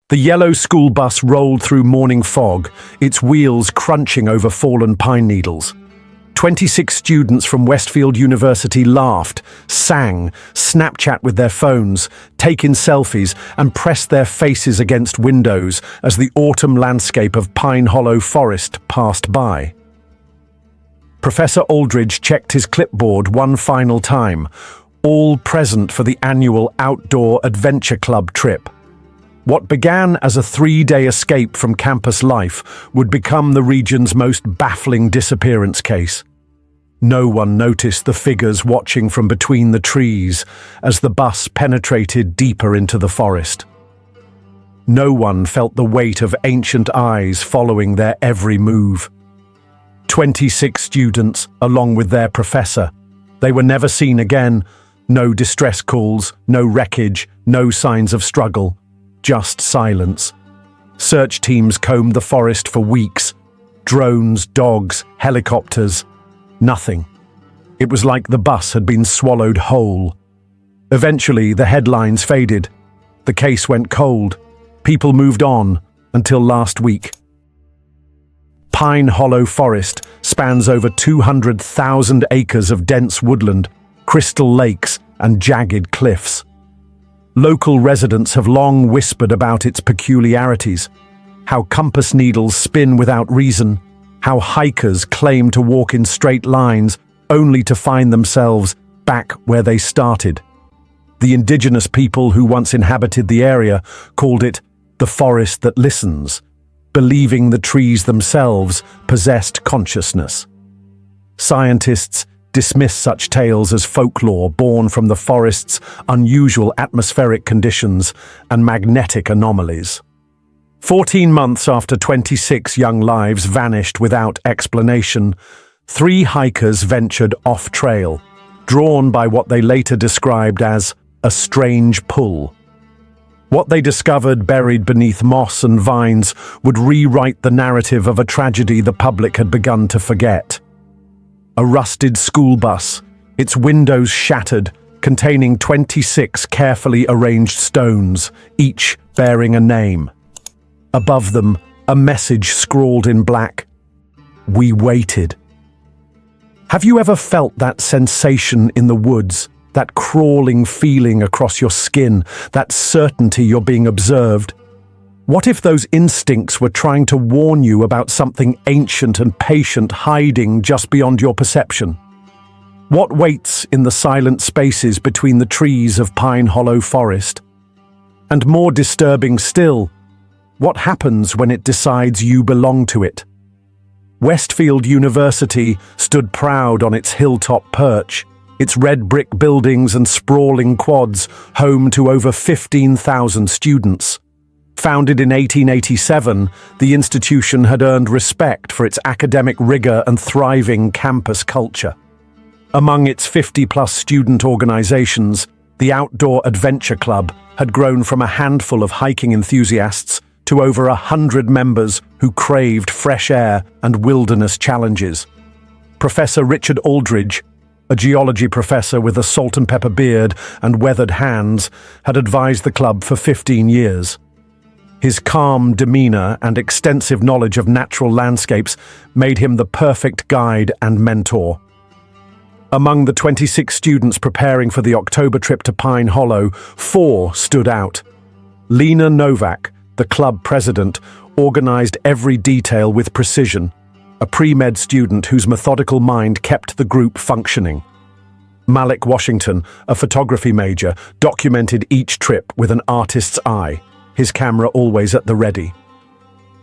The yellow school bus rolled through morning fog, its wheels crunching over fallen pine needles. 26 students from Westfield University laughed, sang, Snapchat with their phones, taken selfies, and pressed their faces against windows as the autumn landscape of Pine Hollow Forest passed by. Professor Aldridge checked his clipboard one final time, all present for the annual Outdoor Adventure Club trip. What began as a 3-day escape from campus life would become the region's most baffling disappearance case. No one noticed the figures watching from between the trees as the bus penetrated deeper into the forest. No one felt the weight of ancient eyes following their every move. 26 students, along with their professor. They were never seen again. No distress calls, no wreckage, no signs of struggle. Just silence. Search teams combed the forest for weeks. Drones, dogs, helicopters. Nothing. It was like the bus had been swallowed whole. Eventually, the headlines faded. The case went cold. People moved on until last week. Pine Hollow Forest spans over 200,000 acres of dense woodland, crystal lakes, and jagged cliffs. Local residents have long whispered about its peculiarities, how compass needles spin without reason, how hikers claim to walk in straight lines only to find themselves back where they started. The indigenous people who once inhabited the area called it the forest that listens, believing the trees themselves possessed consciousness. Scientists dismiss such tales as folklore born from the forest's unusual atmospheric conditions and magnetic anomalies. 14 months after 26 young lives vanished without explanation, 3 hikers ventured off-trail, drawn by what they later described as a strange pull. What they discovered buried beneath moss and vines would rewrite the narrative of a tragedy the public had begun to forget. A rusted school bus, its windows shattered, containing 26 carefully arranged stones, each bearing a name. Above them, a message scrawled in black. We waited. Have you ever felt that sensation in the woods, that crawling feeling across your skin, that certainty you're being observed? What if those instincts were trying to warn you about something ancient and patient hiding just beyond your perception? What waits in the silent spaces between the trees of Pine Hollow Forest? And more disturbing still, what happens when it decides you belong to it? Westfield University stood proud on its hilltop perch, its red brick buildings and sprawling quads home to over 15,000 students. Founded in 1887, the institution had earned respect for its academic rigor and thriving campus culture. Among its 50-plus student organizations, the Outdoor Adventure Club had grown from a handful of hiking enthusiasts to over 100 members who craved fresh air and wilderness challenges. Professor Richard Aldridge, a geology professor with a salt and pepper beard and weathered hands, had advised the club for 15 years. His calm demeanor and extensive knowledge of natural landscapes made him the perfect guide and mentor. Among the 26 students preparing for the October trip to Pine Hollow, 4 stood out. Lena Novak, the club president, organized every detail with precision, a pre-med student whose methodical mind kept the group functioning. Malik Washington, a photography major, documented each trip with an artist's eye, his camera always at the ready.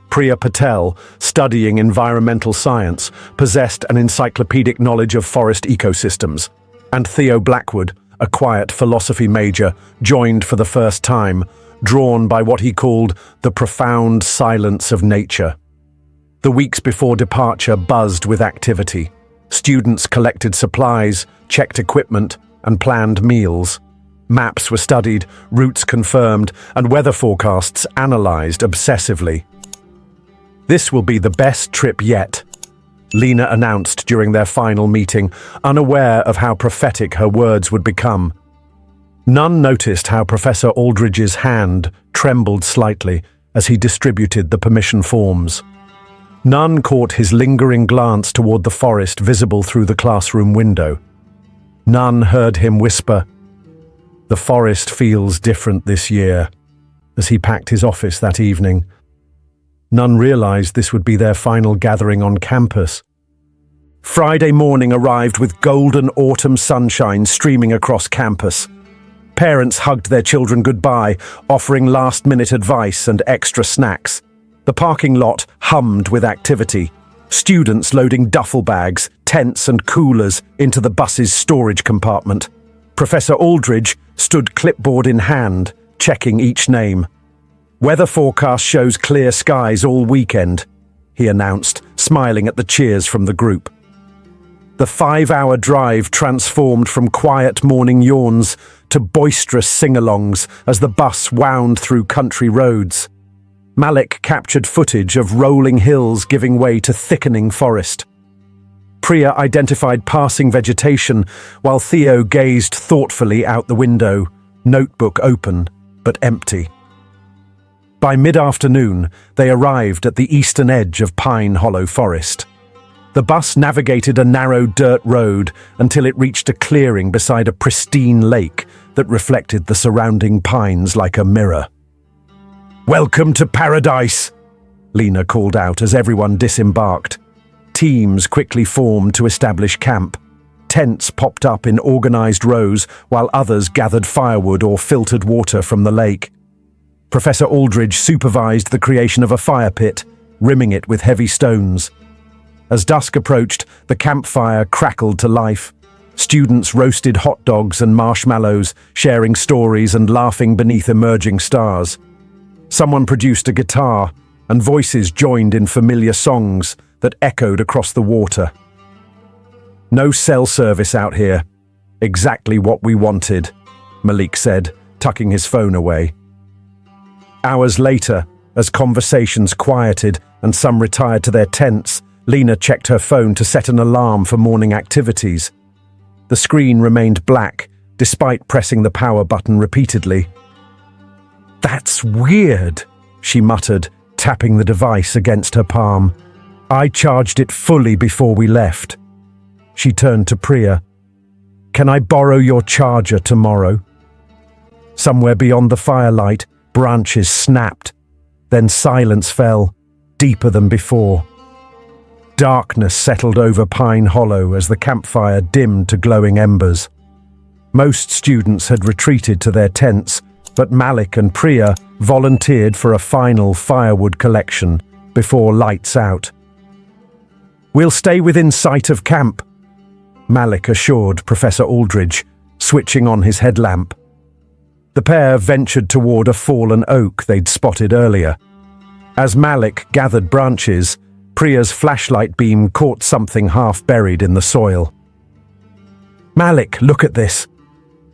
Priya Patel, studying environmental science, possessed an encyclopedic knowledge of forest ecosystems, and Theo Blackwood, a quiet philosophy major, joined for the first time, drawn by what he called the profound silence of nature. The weeks before departure buzzed with activity. Students collected supplies, checked equipment, and planned meals. Maps were studied, routes confirmed, and weather forecasts analyzed obsessively. This will be the best trip yet, Lena announced during their final meeting, unaware of how prophetic her words would become. None noticed how Professor Aldridge's hand trembled slightly, as he distributed the permission forms. None caught his lingering glance toward the forest visible through the classroom window. None heard him whisper, "The forest feels different this year," as he packed his office that evening. None realized this would be their final gathering on campus. Friday morning arrived with golden autumn sunshine streaming across campus. Parents hugged their children goodbye, offering last-minute advice and extra snacks. The parking lot hummed with activity. Students loading duffel bags, tents and coolers into the bus's storage compartment. Professor Aldridge stood clipboard in hand, checking each name. "Weather forecast shows clear skies all weekend," he announced, smiling at the cheers from the group. The 5-hour drive transformed from quiet morning yawns to boisterous sing-alongs as the bus wound through country roads. Malik captured footage of rolling hills giving way to thickening forest. Priya identified passing vegetation, while Theo gazed thoughtfully out the window, notebook open but empty. By mid-afternoon, they arrived at the eastern edge of Pine Hollow Forest. The bus navigated a narrow dirt road until it reached a clearing beside a pristine lake that reflected the surrounding pines like a mirror. "Welcome to paradise," Lena called out as everyone disembarked. Teams quickly formed to establish camp. Tents popped up in organized rows while others gathered firewood or filtered water from the lake. Professor Aldridge supervised the creation of a fire pit, rimming it with heavy stones. As dusk approached, the campfire crackled to life. Students roasted hot dogs and marshmallows, sharing stories and laughing beneath emerging stars. Someone produced a guitar, and voices joined in familiar songs that echoed across the water. "No cell service out here. Exactly what we wanted," Malik said, tucking his phone away. Hours later, as conversations quieted and some retired to their tents, Lena checked her phone to set an alarm for morning activities. The screen remained black, despite pressing the power button repeatedly. "That's weird," she muttered, tapping the device against her palm. "I charged it fully before we left." She turned to Priya. "Can I borrow your charger tomorrow?" Somewhere beyond the firelight, branches snapped. Then silence fell, deeper than before. Darkness settled over Pine Hollow as the campfire dimmed to glowing embers. Most students had retreated to their tents, but Malik and Priya volunteered for a final firewood collection before lights out. "We'll stay within sight of camp," Malik assured Professor Aldridge, switching on his headlamp. The pair ventured toward a fallen oak they'd spotted earlier. As Malik gathered branches, Priya's flashlight beam caught something half buried in the soil. "Malik, look at this."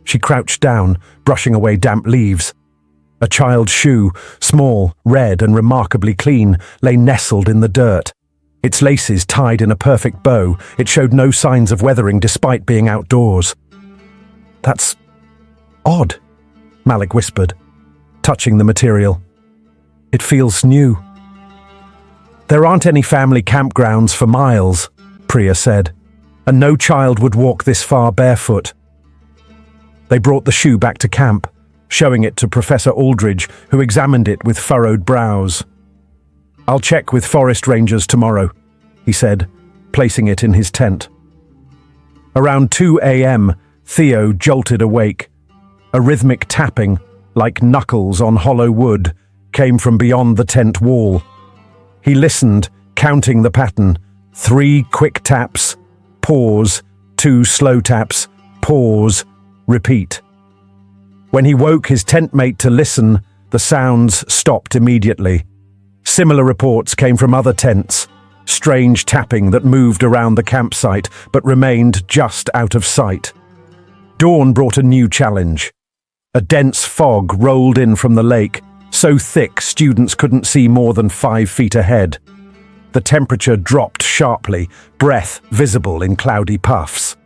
She crouched down, brushing away damp leaves. A child's shoe, small, red and remarkably clean, lay nestled in the dirt. Its laces tied in a perfect bow, it showed no signs of weathering despite being outdoors. "That's odd," Malik whispered, touching the material. "It feels new." "There aren't any family campgrounds for miles," Priya said, "and no child would walk this far barefoot." They brought the shoe back to camp, showing it to Professor Aldridge, who examined it with furrowed brows. "I'll check with forest rangers tomorrow," he said, placing it in his tent. Around 2 a.m., Theo jolted awake. A rhythmic tapping, like knuckles on hollow wood, came from beyond the tent wall. He listened, counting the pattern. 3 quick taps, pause, 2 slow taps, pause, repeat. When he woke his tent mate to listen, the sounds stopped immediately. Similar reports came from other tents, strange tapping that moved around the campsite but remained just out of sight. Dawn brought a new challenge. A dense fog rolled in from the lake, so thick students couldn't see more than 5 feet ahead. The temperature dropped sharply, breath visible in cloudy puffs.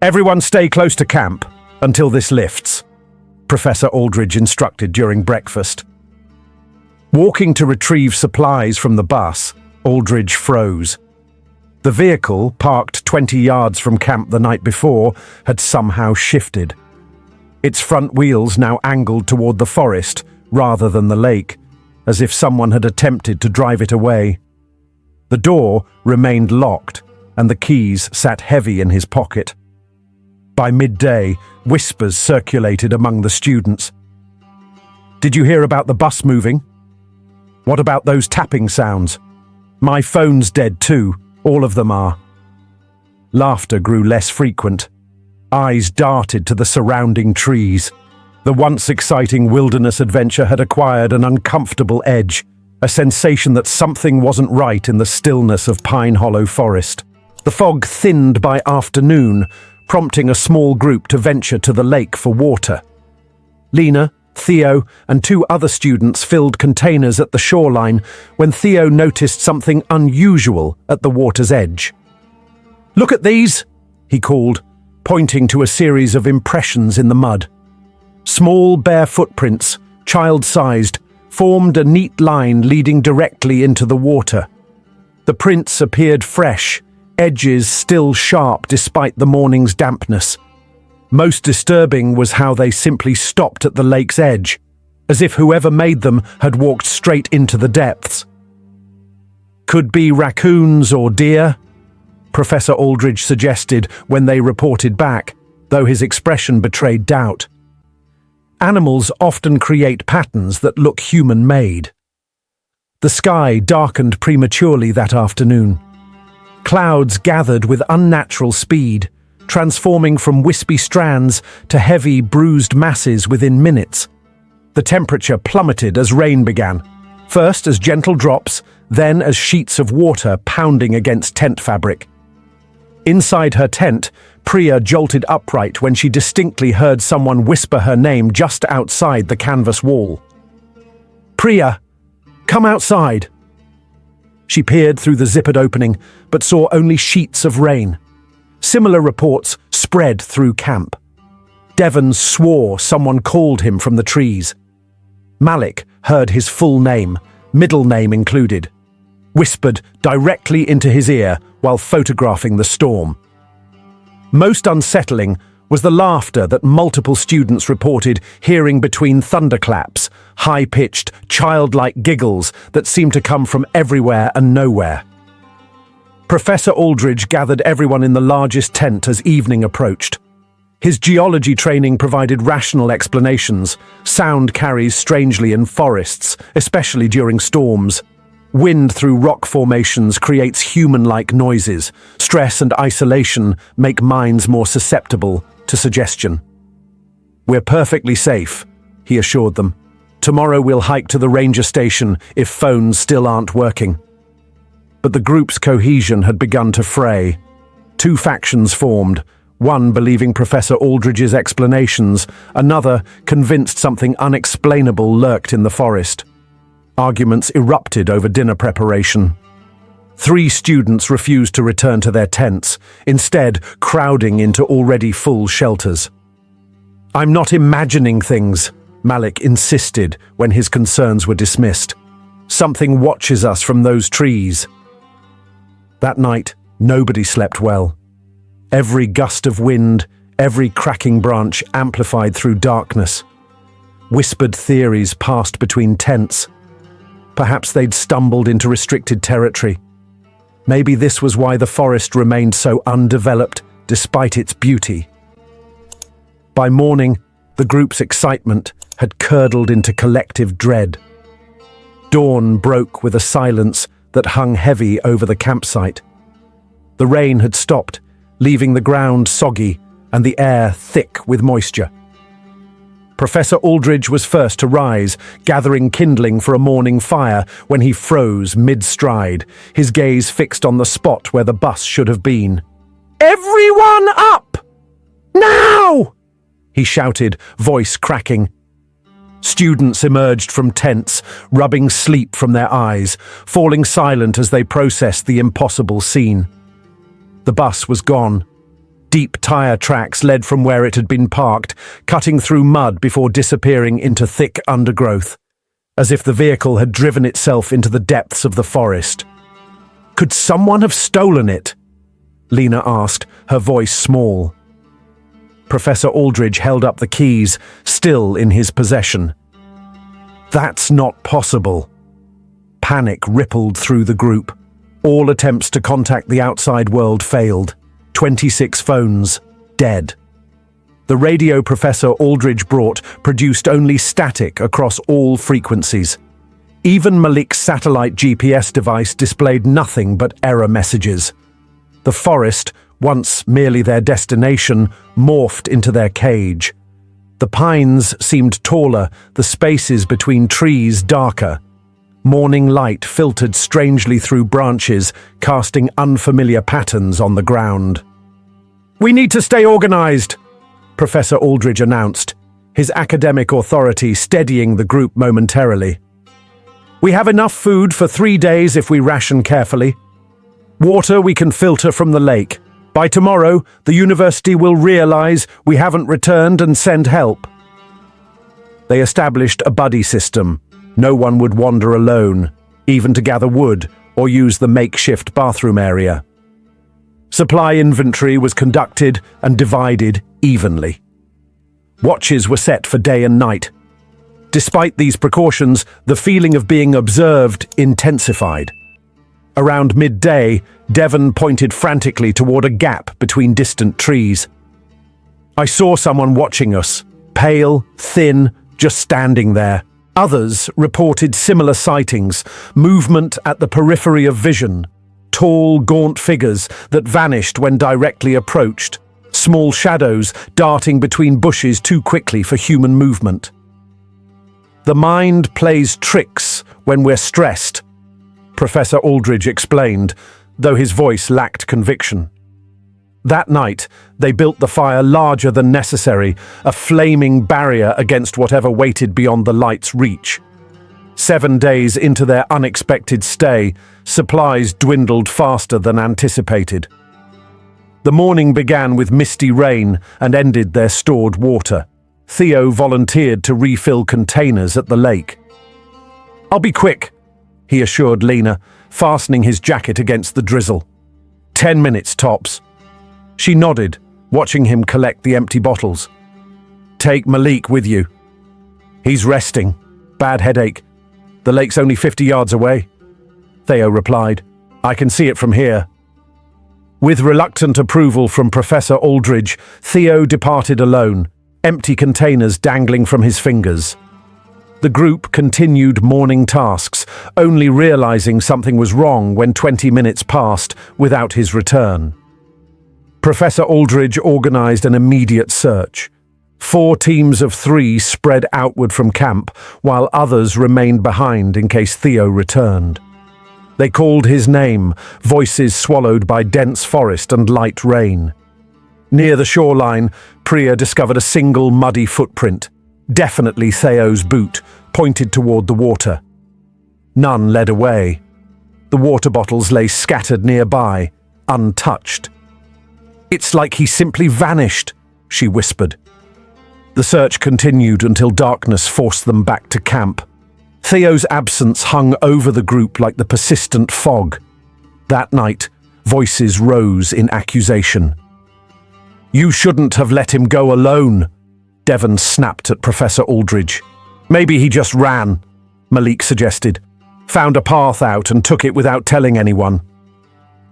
"Everyone stay close to camp until this lifts," Professor Aldridge instructed during breakfast. Walking to retrieve supplies from the bus, Aldridge froze. The vehicle, parked 20 yards from camp the night before, had somehow shifted. Its front wheels now angled toward the forest rather than the lake, as if someone had attempted to drive it away. The door remained locked, and the keys sat heavy in his pocket. By midday, whispers circulated among the students. "Did you hear about the bus moving? What about those tapping sounds? My phone's dead too, all of them are." Laughter grew less frequent. Eyes darted to the surrounding trees. The once exciting wilderness adventure had acquired an uncomfortable edge, a sensation that something wasn't right in the stillness of Pine Hollow Forest. The fog thinned by afternoon, prompting a small group to venture to the lake for water. Lena, Theo, and 2 other students filled containers at the shoreline when Theo noticed something unusual at the water's edge. "Look at these," he called, pointing to a series of impressions in the mud. Small bare footprints, child-sized, formed a neat line leading directly into the water. The prints appeared fresh, edges still sharp despite the morning's dampness. Most disturbing was how they simply stopped at the lake's edge, as if whoever made them had walked straight into the depths. "Could be raccoons or deer," Professor Aldridge suggested when they reported back, though his expression betrayed doubt. Animals often create patterns that look human-made. The sky darkened prematurely that afternoon. Clouds gathered with unnatural speed, transforming from wispy strands to heavy, bruised masses within minutes. The temperature plummeted as rain began, first as gentle drops, then as sheets of water pounding against tent fabric. Inside her tent, Priya jolted upright when she distinctly heard someone whisper her name just outside the canvas wall. "Priya, come outside." She peered through the zippered opening, but saw only sheets of rain. Similar reports spread through camp. Devon swore someone called him from the trees. Malik heard his full name, middle name included, whispered directly into his ear while photographing the storm. Most unsettling was the laughter that multiple students reported hearing between thunderclaps, high-pitched, childlike giggles that seemed to come from everywhere and nowhere. Professor Aldridge gathered everyone in the largest tent as evening approached. His geology training provided rational explanations. Sound carries strangely in forests, especially during storms. Wind through rock formations creates human-like noises. Stress and isolation make minds more susceptible to suggestion. "We're perfectly safe," he assured them. "Tomorrow we'll hike to the ranger station if phones still aren't working." But the group's cohesion had begun to fray. 2 factions formed, one believing Professor Aldridge's explanations, another convinced something unexplainable lurked in the forest. Arguments erupted over dinner preparation. 3 students refused to return to their tents, instead crowding into already full shelters. "I'm not imagining things," Malik insisted when his concerns were dismissed. "Something watches us from those trees." That night, nobody slept well. Every gust of wind, every cracking branch amplified through darkness. Whispered theories passed between tents. Perhaps they'd stumbled into restricted territory. Maybe this was why the forest remained so undeveloped despite its beauty. By morning, the group's excitement had curdled into collective dread. Dawn broke with a silence that hung heavy over the campsite. The rain had stopped, leaving the ground soggy and the air thick with moisture. Professor Aldridge was first to rise, gathering kindling for a morning fire when he froze mid-stride, his gaze fixed on the spot where the bus should have been. "Everyone up! Now!" he shouted, voice cracking. Students emerged from tents, rubbing sleep from their eyes, falling silent as they processed the impossible scene. The bus was gone. Deep tire tracks led from where it had been parked, cutting through mud before disappearing into thick undergrowth. as if the vehicle had driven itself into the depths of the forest. "Could someone have stolen it?" Lena asked, her voice small. Professor Aldridge held up the keys, still in his possession. "That's not possible." Panic rippled through the group. All attempts to contact the outside world failed. 26 phones dead. The radio Professor Aldridge brought produced only static across all frequencies. Even Malik's satellite GPS device displayed nothing but error messages. The forest, once merely their destination, morphed into their cage. The pines seemed taller, the spaces between trees darker. Morning light filtered strangely through branches, casting unfamiliar patterns on the ground. "We need to stay organized," Professor Aldridge announced, his academic authority steadying the group momentarily. "We have enough food for 3 days if we ration carefully. Water we can filter from the lake. By tomorrow, the university will realize we haven't returned and send help." They established a buddy system. No one would wander alone, even to gather wood or use the makeshift bathroom area. Supply inventory was conducted and divided evenly. Watches were set for day and night. Despite these precautions, the feeling of being observed intensified. Around midday, Devon pointed frantically toward a gap between distant trees. "I saw someone watching us, pale, thin, just standing there." Others reported similar sightings, movement at the periphery of vision, tall, gaunt figures that vanished when directly approached, small shadows darting between bushes too quickly for human movement. "The mind plays tricks when we're stressed," Professor Aldridge explained, though his voice lacked conviction. That night, they built the fire larger than necessary, a flaming barrier against whatever waited beyond the light's reach. 7 days into their unexpected stay, supplies dwindled faster than anticipated. The morning began with misty rain and ended their stored water. Theo volunteered to refill containers at the lake. "I'll be quick," he assured Lena, fastening his jacket against the drizzle. 10 minutes tops." She nodded, watching him collect the empty bottles. "Take Malik with you. He's resting. Bad headache. The lake's only 50 yards away." Theo replied, "I can see it from here." With reluctant approval from Professor Aldridge, Theo departed alone, empty containers dangling from his fingers. The group continued morning tasks, only realizing something was wrong when 20 minutes passed without his return. Professor Aldridge organized an immediate search. 4 teams of 3 spread outward from camp, while others remained behind in case Theo returned. They called his name, voices swallowed by dense forest and light rain. Near the shoreline, Priya discovered a single muddy footprint, definitely Theo's boot, pointed toward the water. None led away. The water bottles lay scattered nearby, untouched. "It's like he simply vanished," she whispered. The search continued until darkness forced them back to camp. Theo's absence hung over the group like the persistent fog. That night, voices rose in accusation. "You shouldn't have let him go alone," Devon snapped at Professor Aldridge. "Maybe he just ran," Malik suggested. "Found a path out and took it without telling anyone."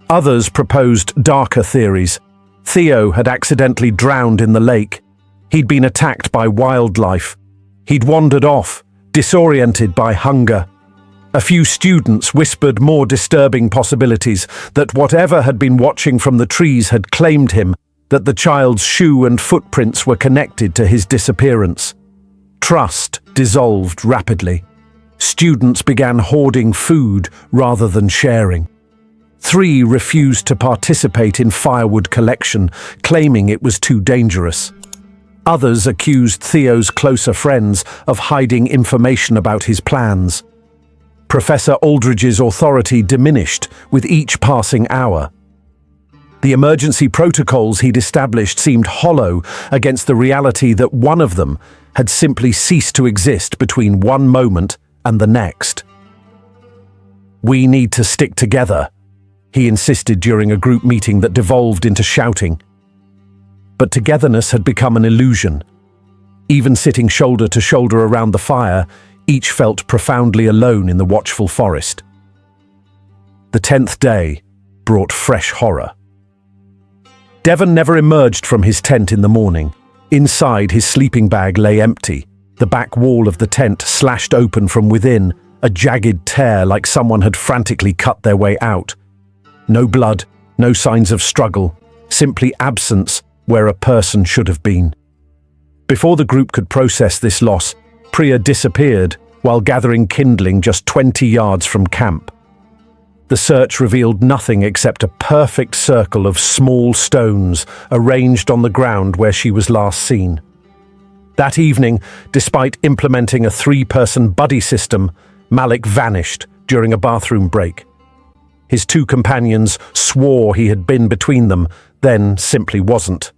Others proposed darker theories. Theo had accidentally drowned in the lake. He'd been attacked by wildlife. He'd wandered off, disoriented by hunger. A few students whispered more disturbing possibilities, that whatever had been watching from the trees had claimed him, that the child's shoe and footprints were connected to his disappearance. Trust dissolved rapidly. Students began hoarding food rather than sharing. 3 refused to participate in firewood collection, claiming it was too dangerous. Others accused Theo's closer friends of hiding information about his plans. Professor Aldridge's authority diminished with each passing hour. The emergency protocols he'd established seemed hollow against the reality that one of them had simply ceased to exist between one moment and the next. "We need to stick together," he insisted during a group meeting that devolved into shouting. But togetherness had become an illusion. Even sitting shoulder to shoulder around the fire, each felt profoundly alone in the watchful forest. The 10th day brought fresh horror. Devon never emerged from his tent in the morning. Inside, his sleeping bag lay empty, the back wall of the tent slashed open from within, a jagged tear like someone had frantically cut their way out. No blood, no signs of struggle, simply absence where a person should have been. Before the group could process this loss, Priya disappeared while gathering kindling just 20 yards from camp. The search revealed nothing except a perfect circle of small stones arranged on the ground where she was last seen. That evening, despite implementing a 3-person buddy system, Malik vanished during a bathroom break. His 2 companions swore he had been between them, then simply wasn't.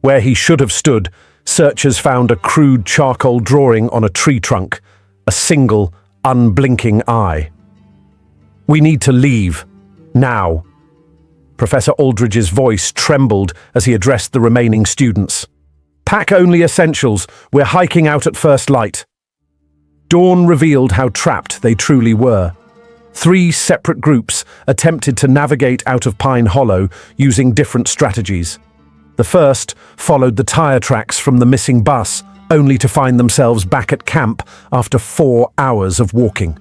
Where he should have stood, searchers found a crude charcoal drawing on a tree trunk, a single, unblinking eye. "We need to leave. Now." Professor Aldridge's voice trembled as he addressed the remaining students. "Pack only essentials. We're hiking out at first light." Dawn revealed how trapped they truly were. 3 separate groups attempted to navigate out of Pine Hollow using different strategies. The first followed the tire tracks from the missing bus, only to find themselves back at camp after 4 hours of walking.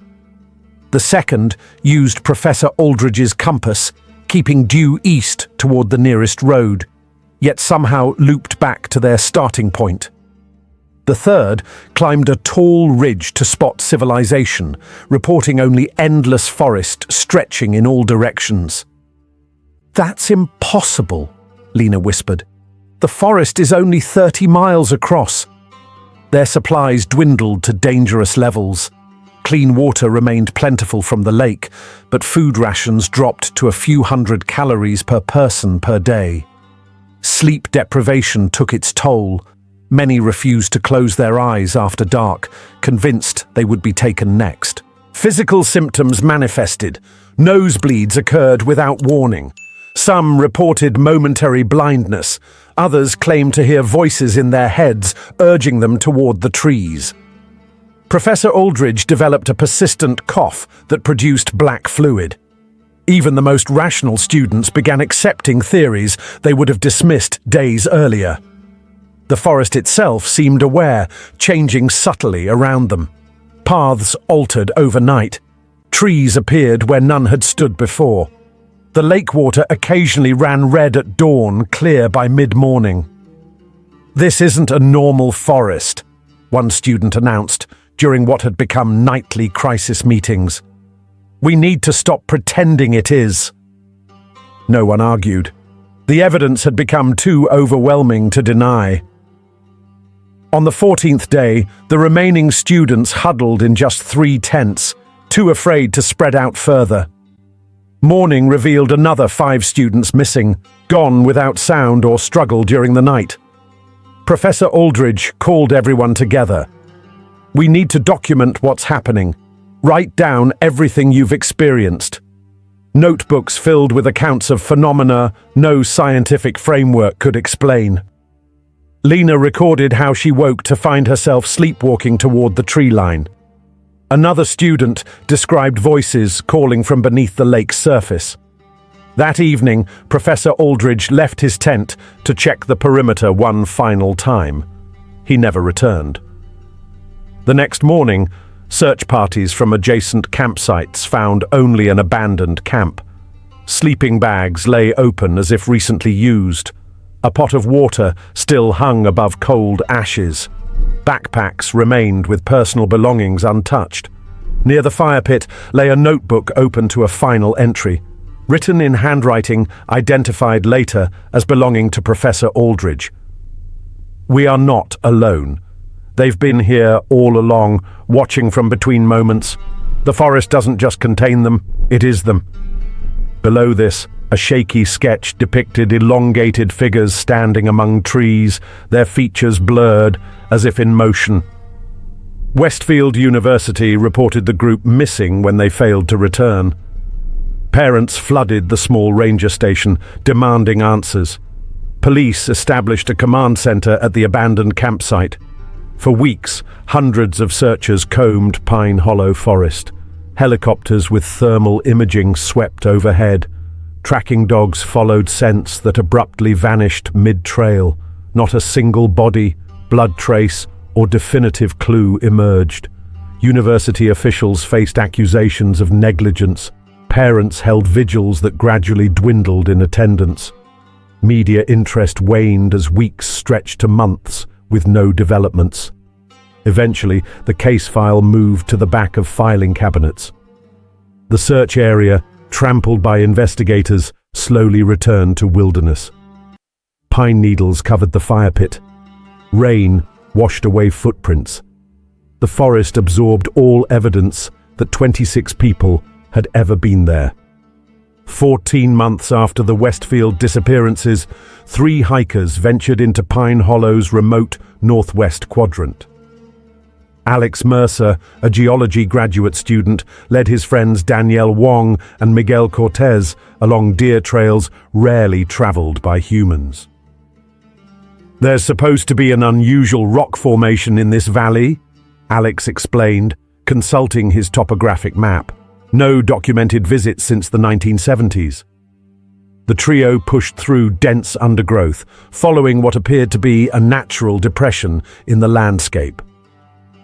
The second used Professor Aldridge's compass, keeping due east toward the nearest road, yet somehow looped back to their starting point. The third climbed a tall ridge to spot civilization, reporting only endless forest stretching in all directions. "That's impossible," Lena whispered. "The forest is only 30 miles across." Their supplies dwindled to dangerous levels. Clean water remained plentiful from the lake, but food rations dropped to a few hundred calories per person per day. Sleep deprivation took its toll. Many refused to close their eyes after dark, convinced they would be taken next. Physical symptoms manifested. Nosebleeds occurred without warning. Some reported momentary blindness. Others claimed to hear voices in their heads urging them toward the trees. Professor Aldridge developed a persistent cough that produced black fluid. Even the most rational students began accepting theories they would have dismissed days earlier. The forest itself seemed aware, changing subtly around them. Paths altered overnight. Trees appeared where none had stood before. The lake water occasionally ran red at dawn, clear by mid-morning. "This isn't a normal forest," one student announced during what had become nightly crisis meetings. "We need to stop pretending it is." No one argued. The evidence had become too overwhelming to deny. On the 14th day, the remaining students huddled in just 3 tents, too afraid to spread out further. Morning revealed another 5 students missing, gone without sound or struggle during the night. Professor Aldridge called everyone together. "We need to document what's happening. Write down everything you've experienced." Notebooks filled with accounts of phenomena no scientific framework could explain. Lena recorded how she woke to find herself sleepwalking toward the tree line. Another student described voices calling from beneath the lake's surface. That evening, Professor Aldridge left his tent to check the perimeter one final time. He never returned. The next morning, search parties from adjacent campsites found only an abandoned camp. Sleeping bags lay open as if recently used. A pot of water still hung above cold ashes. Backpacks remained with personal belongings untouched. Near the fire pit lay a notebook open to a final entry, written in handwriting identified later as belonging to Professor Aldridge. "We are not alone. They've been here all along, watching from between moments. The forest doesn't just contain them, it is them." Below this, a shaky sketch depicted elongated figures standing among trees, their features blurred, as if in motion. Westfield University reported the group missing when they failed to return. Parents flooded the small ranger station, demanding answers. Police established a command center at the abandoned campsite. For weeks, hundreds of searchers combed Pine Hollow Forest. Helicopters with thermal imaging swept overhead. Tracking dogs followed scents that abruptly vanished mid-trail. Not a single body, blood trace, or definitive clue emerged. University officials faced accusations of negligence. Parents held vigils that gradually dwindled in attendance. Media interest waned as weeks stretched to months, with no developments. Eventually, the case file moved to the back of filing cabinets. The search area, trampled by investigators, slowly returned to wilderness. Pine needles covered the fire pit. Rain washed away footprints. The forest absorbed all evidence that 26 people had ever been there. 14 months after the Westfield disappearances, 3 hikers ventured into Pine Hollow's remote northwest quadrant. Alex Mercer, a geology graduate student, led his friends Danielle Wong and Miguel Cortez along deer trails rarely traveled by humans. "There's supposed to be an unusual rock formation in this valley," Alex explained, consulting his topographic map. No documented visits since the 1970s. The trio pushed through dense undergrowth, following what appeared to be a natural depression in the landscape.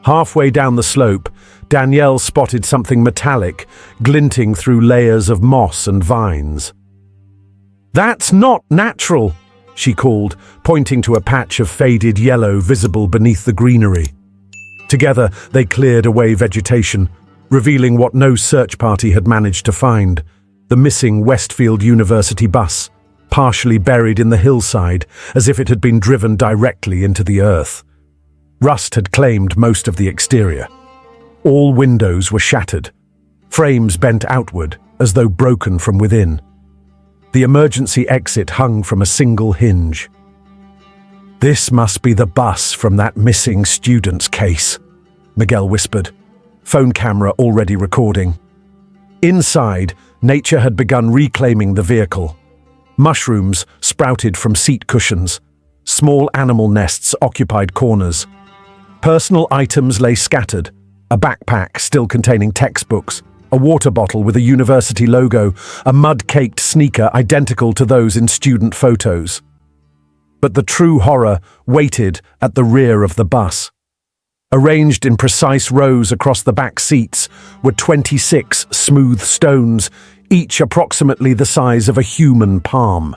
Halfway down the slope, Danielle spotted something metallic, glinting through layers of moss and vines. "That's not natural," she called, pointing to a patch of faded yellow visible beneath the greenery. Together, they cleared away vegetation, revealing what no search party had managed to find: the missing Westfield University bus, partially buried in the hillside as if it had been driven directly into the earth. Rust had claimed most of the exterior. All windows were shattered, frames bent outward as though broken from within. The emergency exit hung from a single hinge. "This must be the bus from that missing student's case," Miguel whispered, phone camera already recording. Inside, nature had begun reclaiming the vehicle. Mushrooms sprouted from seat cushions. Small animal nests occupied corners. Personal items lay scattered: a backpack still containing textbooks, a water bottle with a university logo, a mud-caked sneaker identical to those in student photos. But the true horror waited at the rear of the bus. Arranged in precise rows across the back seats were 26 smooth stones, each approximately the size of a human palm.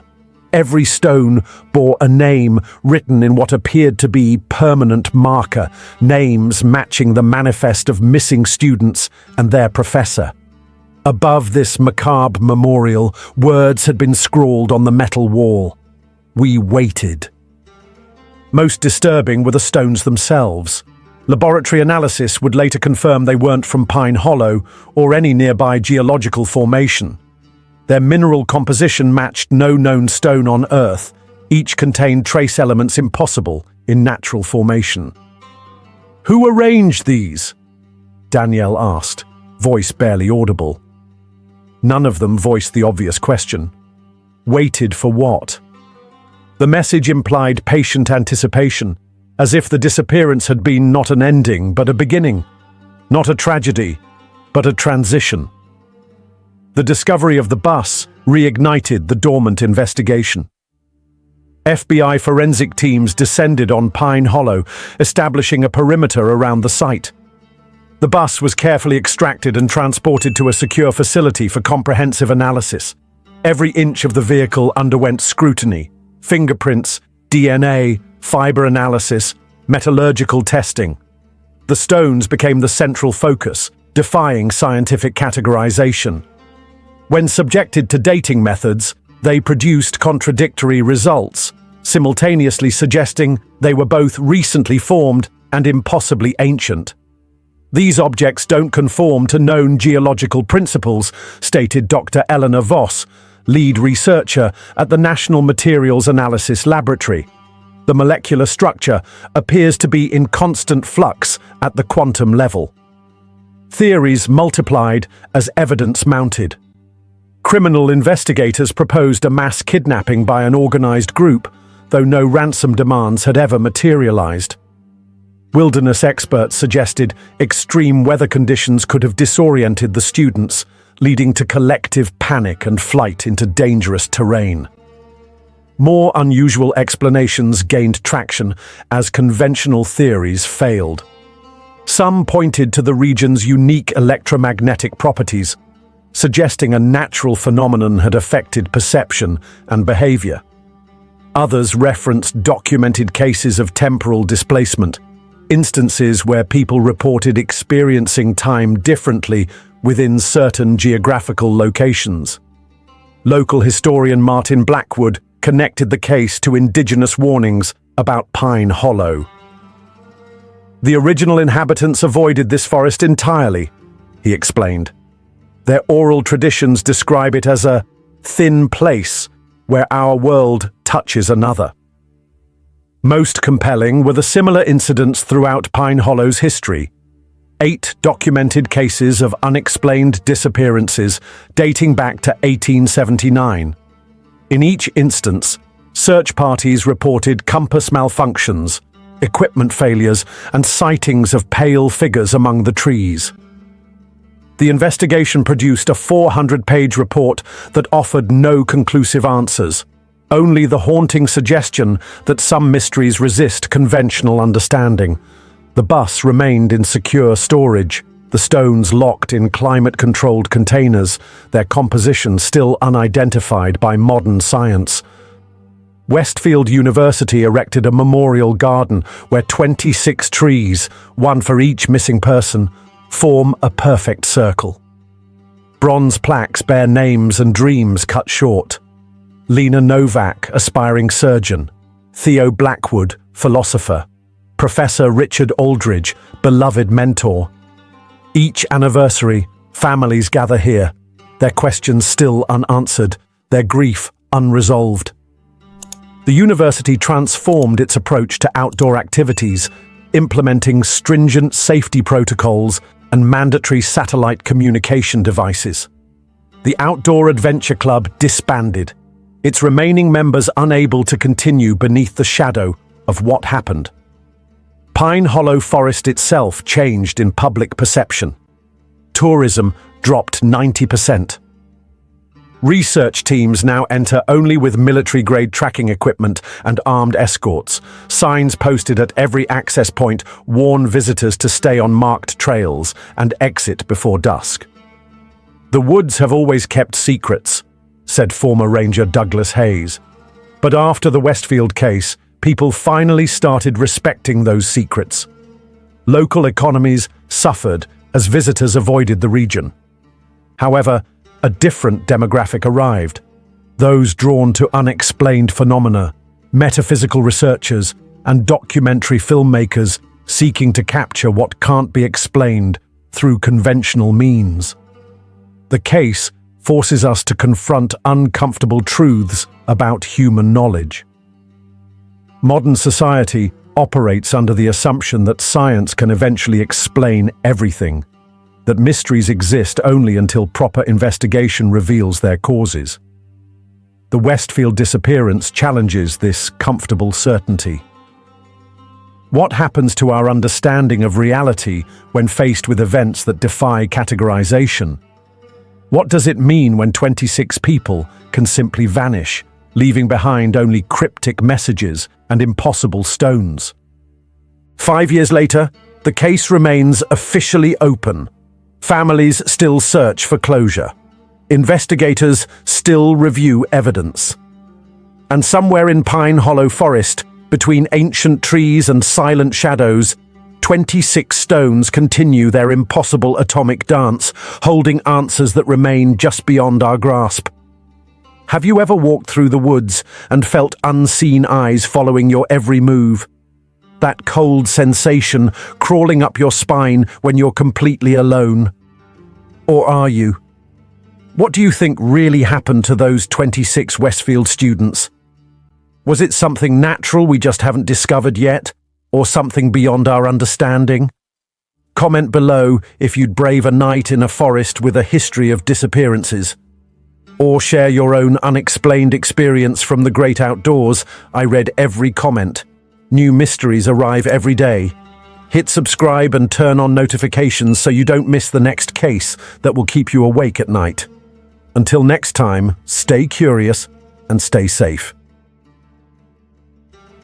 Every stone bore a name written in what appeared to be permanent marker, names matching the manifest of missing students and their professor. Above this macabre memorial, words had been scrawled on the metal wall. "We waited." Most disturbing were the stones themselves. Laboratory analysis would later confirm they weren't from Pine Hollow or any nearby geological formation. Their mineral composition matched no known stone on Earth. Each contained trace elements impossible in natural formation. "Who arranged these?" Danielle asked, voice barely audible. None of them voiced the obvious question. Waited for what? The message implied patient anticipation, as if the disappearance had been not an ending but a beginning, not a tragedy, but a transition. The discovery of the bus reignited the dormant investigation. FBI forensic teams descended on Pine Hollow, establishing a perimeter around the site. The bus was carefully extracted and transported to a secure facility for comprehensive analysis. Every inch of the vehicle underwent scrutiny: fingerprints, DNA, fiber analysis, metallurgical testing. The stones became the central focus, defying scientific categorization. When subjected to dating methods, they produced contradictory results, simultaneously suggesting they were both recently formed and impossibly ancient. "These objects don't conform to known geological principles," stated Dr. Eleanor Voss, lead researcher at the National Materials Analysis Laboratory. The molecular structure appears to be in constant flux at the quantum level. Theories multiplied as evidence mounted. Criminal investigators proposed a mass kidnapping by an organized group, though no ransom demands had ever materialized. Wilderness experts suggested extreme weather conditions could have disoriented the students, leading to collective panic and flight into dangerous terrain. More unusual explanations gained traction as conventional theories failed. Some pointed to the region's unique electromagnetic properties, suggesting a natural phenomenon had affected perception and behavior. Others referenced documented cases of temporal displacement, instances where people reported experiencing time differently within certain geographical locations. Local historian Martin Blackwood connected the case to indigenous warnings about Pine Hollow. The original inhabitants avoided this forest entirely, he explained. Their oral traditions describe it as a thin place where our world touches another. Most compelling were the similar incidents throughout Pine Hollow's history. 8 documented cases of unexplained disappearances dating back to 1879. In each instance, search parties reported compass malfunctions, equipment failures, and sightings of pale figures among the trees. The investigation produced a 400-page report that offered no conclusive answers, only the haunting suggestion that some mysteries resist conventional understanding. The bus remained in secure storage, the stones locked in climate-controlled containers, their composition still unidentified by modern science. Westfield University erected a memorial garden where 26 trees, one for each missing person, form a perfect circle. Bronze plaques bear names and dreams cut short. Lena Novak, aspiring surgeon; Theo Blackwood, philosopher; Professor Richard Aldridge, beloved mentor. Each anniversary, families gather here, their questions still unanswered, their grief unresolved. The university transformed its approach to outdoor activities, implementing stringent safety protocols and mandatory satellite communication devices. The Outdoor Adventure Club disbanded, its remaining members unable to continue beneath the shadow of what happened. Pine Hollow Forest itself changed in public perception. Tourism dropped 90%. Research teams now enter only with military-grade tracking equipment and armed escorts. Signs posted at every access point warn visitors to stay on marked trails and exit before dusk. "The woods have always kept secrets," said former ranger Douglas Hayes. But after the Westfield case, people finally started respecting those secrets. Local economies suffered as visitors avoided the region. However, a different demographic arrived. Those drawn to unexplained phenomena, metaphysical researchers, and documentary filmmakers seeking to capture what can't be explained through conventional means. The case forces us to confront uncomfortable truths about human knowledge. Modern society operates under the assumption that science can eventually explain everything, that mysteries exist only until proper investigation reveals their causes. The Westfield disappearance challenges this comfortable certainty. What happens to our understanding of reality when faced with events that defy categorization? What does it mean when 26 people can simply vanish, leaving behind only cryptic messages and impossible stones? 5 years later, the case remains officially open. Families still search for closure. Investigators still review evidence. And somewhere in Pine Hollow Forest, between ancient trees and silent shadows, 26 stones continue their impossible atomic dance, holding answers that remain just beyond our grasp. Have you ever walked through the woods and felt unseen eyes following your every move? That cold sensation crawling up your spine when you're completely alone? Or are you? What do you think really happened to those 26 Westfield students? Was it something natural we just haven't discovered yet, or something beyond our understanding? Comment below if you'd brave a night in a forest with a history of disappearances. Or share your own unexplained experience from the great outdoors. I read every comment. New mysteries arrive every day. Hit subscribe and turn on notifications so you don't miss the next case that will keep you awake at night. Until next time, stay curious and stay safe.